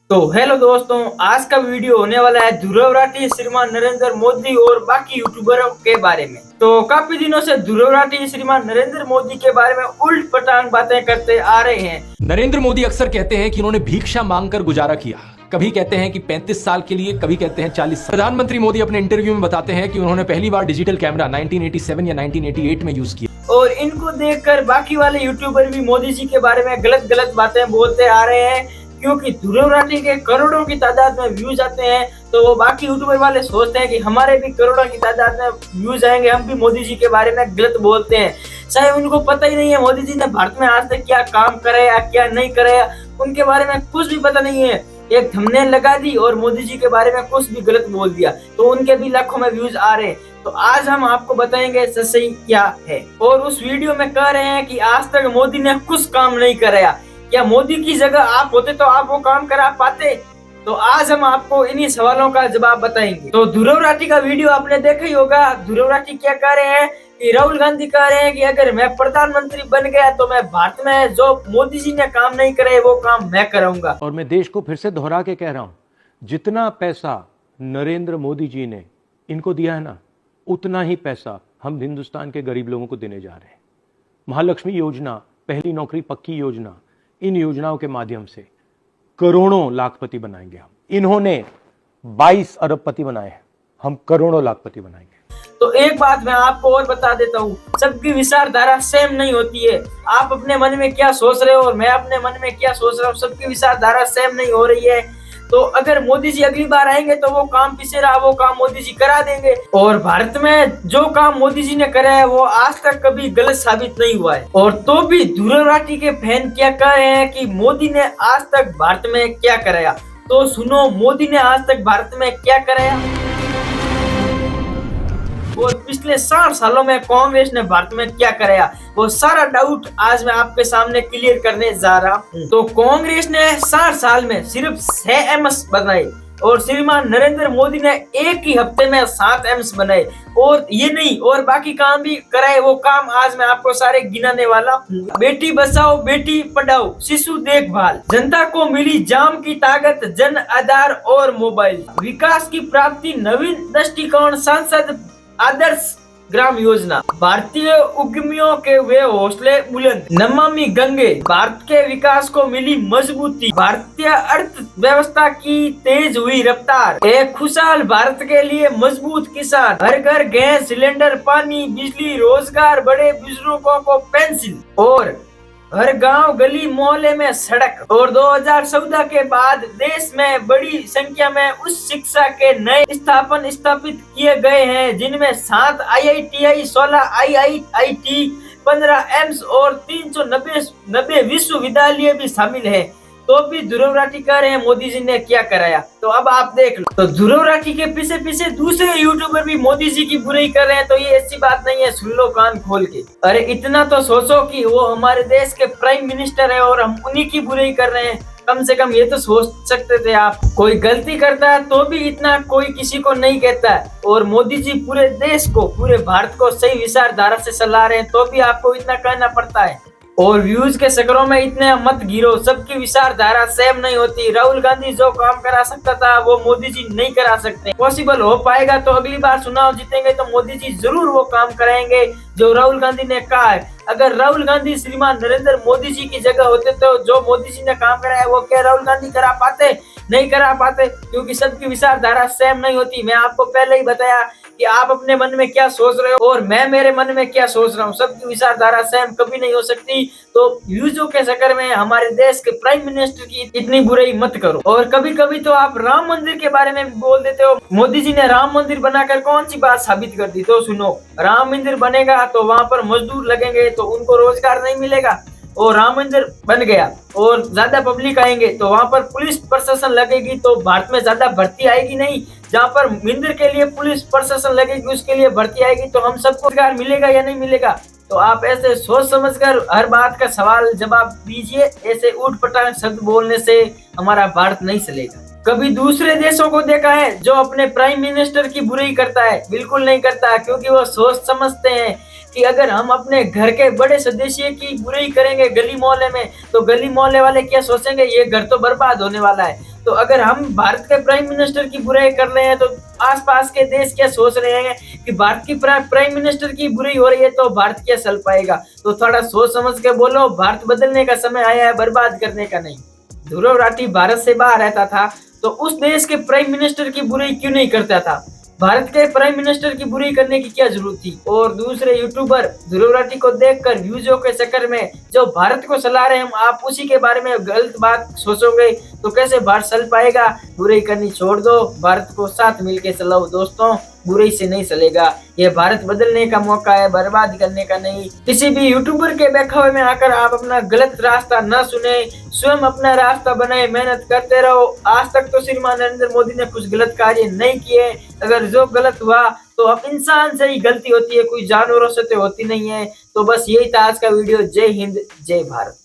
तो हेलो दोस्तों, आज का वीडियो होने वाला है ध्रुव राठी, श्रीमान नरेंद्र मोदी और बाकी यूट्यूबरों के बारे में। तो काफी दिनों से ध्रुव राठी श्रीमान नरेंद्र मोदी के बारे में उल्ट पटांग बातें करते आ रहे हैं। नरेंद्र मोदी अक्सर कहते हैं कि उन्होंने भिक्षा मांगकर गुजारा किया। कभी कहते हैं कि 35 साल के लिए, कभी कहते हैं 40 साल। प्रधानमंत्री मोदी अपने इंटरव्यू में बताते हैं कि उन्होंने पहली बार डिजिटल कैमरा 1987 या 1988 में यूज किया। और इनको देखकर बाकी वाले यूट्यूबर भी मोदी जी के बारे में गलत गलत बातें बोलते आ रहे हैं, क्योंकि ध्रुव राठी के करोड़ों की तादाद में व्यूज आते हैं। तो वो बाकी यूट्यूबर वाले सोचते हैं कि हमारे भी करोड़ों की तादाद में व्यूज आएंगे, हम भी मोदी जी के बारे में गलत बोलते हैं। शायद उनको पता ही नहीं है मोदी जी ने भारत में आज तक क्या काम करे या क्या नहीं करे, उनके बारे में कुछ भी पता नहीं है। एक थंबनेल लगा दी और मोदी जी के बारे में कुछ भी गलत बोल दिया, तो उनके भी लाखों में व्यूज आ रहे हैं। तो आज हम आपको बताएंगे सच्चाई क्या है। और उस वीडियो में कह रहे हैं कि आज तक मोदी ने कुछ काम नहीं कराया। क्या मोदी की जगह आप होते तो आप वो काम करा पाते? तो आज हम आपको इन्हीं सवालों का जवाब बताएंगे। तो ध्रुव राठी का वीडियो आपने देखा ही होगा। ध्रुव राठी क्या कह रहे हैं कि राहुल गांधी कह रहे हैं कि अगर मैं प्रधानमंत्री बन गया तो मैं भारत में जो मोदी जी ने काम नहीं करे वो काम मैं कराऊंगा। और मैं देश को फिर से दोहरा के कह रहा हूं, जितना पैसा नरेंद्र मोदी जी ने इनको दिया है ना, उतना ही पैसा हम हिंदुस्तान के गरीब लोगों को देने जा रहे हैं। महालक्ष्मी योजना, पहली नौकरी पक्की योजना, इन योजनाओं के माध्यम से करोड़ों लाखपति बनाएंगे हम। इन्होंने 22 अरबपति बनाए हैं, हम करोड़ों लाखपति बनाएंगे। तो एक बात मैं आपको और बता देता हूँ, सबकी विचारधारा सेम नहीं होती है। आप अपने मन में क्या सोच रहे हो और मैं अपने मन में क्या सोच रहा हूँ, सबकी विचारधारा सेम नहीं हो रही है। तो अगर मोदी जी अगली बार आएंगे तो वो काम पीछे रहा वो काम मोदी जी करा देंगे। और भारत में जो काम मोदी जी ने करा है वो आज तक कभी गलत साबित नहीं हुआ है। और तो भी ध्रुव राठी के फैन क्या कह रहे हैं कि मोदी ने आज तक भारत में क्या कराया। तो सुनो, मोदी ने आज तक भारत में क्या कराया और पिछले 60 सालों में कांग्रेस ने भारत में क्या कराया, वो सारा डाउट आज मैं आपके सामने क्लियर करने जा रहा हूँ। तो कांग्रेस ने 60 साल में सिर्फ 6 एम्स बनाए और श्रीमान नरेंद्र मोदी ने एक ही हफ्ते में 7 एम्स बनाए। और ये नहीं, और बाकी काम भी कराए। वो काम आज मैं आपको सारे गिनाने वाला हूँ। बेटी बचाओ बेटी पढ़ाओ, शिशु देखभाल, जनता को मिली जाम की ताकत, जन आधार और मोबाइल, विकास की प्राप्ति, नवीन दृष्टिकोण, सांसद आदर्श ग्राम योजना, भारतीय उद्यमियों के वे हौसले बुलंद, नमामि गंगे, भारत के विकास को मिली मजबूती, भारतीय अर्थव्यवस्था की तेज हुई रफ्तार, एक खुशहाल भारत के लिए मजबूत किसान, हर घर गैस सिलेंडर, पानी, बिजली, रोजगार, बड़े बुजुर्गों को पेंशन और हर गांव गली मोहल्ले में सड़क। और 2014 के बाद देश में बड़ी संख्या में उच्च शिक्षा के नए स्थापित किए गए हैं, जिनमें 7 IITI, 16 IIIT, 15 एम्स और 390 विश्वविद्यालय भी शामिल है। तो भी ध्रुव राठी कह रहे हैं मोदी जी ने क्या कराया। तो अब आप देख लो, तो ध्रुव राठी के पीछे पीछे दूसरे यूट्यूबर भी मोदी जी की बुराई कर रहे हैं। तो ये ऐसी बात नहीं है, सुन लो कान खोल के। अरे इतना तो सोचो कि वो हमारे देश के प्राइम मिनिस्टर है और हम उन्हीं की बुराई कर रहे हैं। कम से कम ये तो सोच सकते थे आप। कोई गलती करता है तो भी इतना कोई किसी को नहीं कहता है, और मोदी जी पूरे देश को, पूरे भारत को सही विचारधारा से चला रहे हैं, तो भी आपको इतना कहना पड़ता है। और व्यूज के चक्करों में इतने मत गिरो, सबकी विचारधारा सेम नहीं होती। राहुल गांधी जो काम करा सकता था वो मोदी जी नहीं करा सकते। पॉसिबल हो पाएगा तो अगली बार चुनाव जीतेंगे तो मोदी जी जरूर वो काम कराएंगे जो राहुल गांधी ने कहा है। अगर राहुल गांधी श्रीमान नरेंद्र मोदी जी की जगह होते तो जो मोदी जी ने काम कराया वो क्या राहुल गांधी करा पाते? नहीं करा पाते, क्योंकि सबकी विचारधारा सेम नहीं होती। मैं आपको पहले ही बताया कि आप अपने मन में क्या सोच रहे हो और मैं मेरे मन में क्या सोच रहा हूँ, सबकी विचारधारा सेम कभी नहीं हो सकती। तो व्यूजों के चक्कर में हमारे देश के प्राइम मिनिस्टर की इतनी बुराई मत करो। और कभी कभी तो आप राम मंदिर के बारे में भी बोल देते हो। मोदी जी ने राम मंदिर बनाकर कौन सी बात साबित कर दी? तो सुनो, राम मंदिर बनेगा तो वहां पर मजदूर लगेंगे तो उनको रोजगार नहीं मिलेगा। और राम मंदिर बन गया और ज्यादा पब्लिक आएंगे तो वहां पर पुलिस प्रशासन लगेगी, तो भारत में ज्यादा भर्ती आएगी नहीं। जहाँ पर मंदिर के लिए पुलिस प्रशासन लगेगी उसके लिए भर्ती आएगी, तो हम सबको रोजगार मिलेगा या नहीं मिलेगा? तो आप ऐसे सोच समझकर हर बात का सवाल जवाब दीजिए। ऐसे उठ पटांग शब्द बोलने से हमारा भारत नहीं चलेगा। कभी दूसरे देशों को देखा है जो अपने प्राइम मिनिस्टर की बुराई करता है? बिल्कुल नहीं करता, क्योंकि वो सोच समझते हैं कि अगर हम अपने घर के बड़े सदस्य की बुराई करेंगे गली मोहल्ले में, तो गली मोहल्ले वाले क्या सोचेंगे, ये घर तो बर्बाद होने वाला है। तो अगर हम भारत के प्राइम मिनिस्टर की बुराई कर रहे हैं तो आसपास के देश क्या सोच रहे हैं कि भारत की प्राइम मिनिस्टर की बुराई हो रही है तो भारत क्या चल पाएगा। तो थोड़ा सोच समझ के बोलो, भारत बदलने का समय आया है, बर्बाद करने का नहीं। ध्रुव राठी भारत से बाहर रहता था तो उस देश के प्राइम मिनिस्टर की बुराई क्यों नहीं करता था? भारत के प्राइम मिनिस्टर की बुराई करने की क्या जरूरत थी? और दूसरे यूट्यूबर ध्रुव राठी को देखकर व्यूजों के चक्कर में जो भारत को चला रहे हैं, आप उसी के बारे में गलत बात सोचोगे तो कैसे भारत चल पाएगा? बुराई करनी छोड़ दो, भारत को साथ मिलके चलाओ दोस्तों, बुराई से नहीं चलेगा। ये भारत बदलने का मौका है, बर्बाद करने का नहीं। किसी भी यूट्यूबर के बहकावे में आकर आप अपना गलत रास्ता न सुने, स्वयं अपना रास्ता बनाए, मेहनत करते रहो। आज तक तो श्रीमान नरेंद्र मोदी ने कुछ गलत कार्य नहीं किए, अगर जो गलत हुआ तो अब इंसान से ही गलती होती है, कोई जानवरों से तो होती नहीं है। तो बस यही था आज का वीडियो। जय हिंद, जय भारत।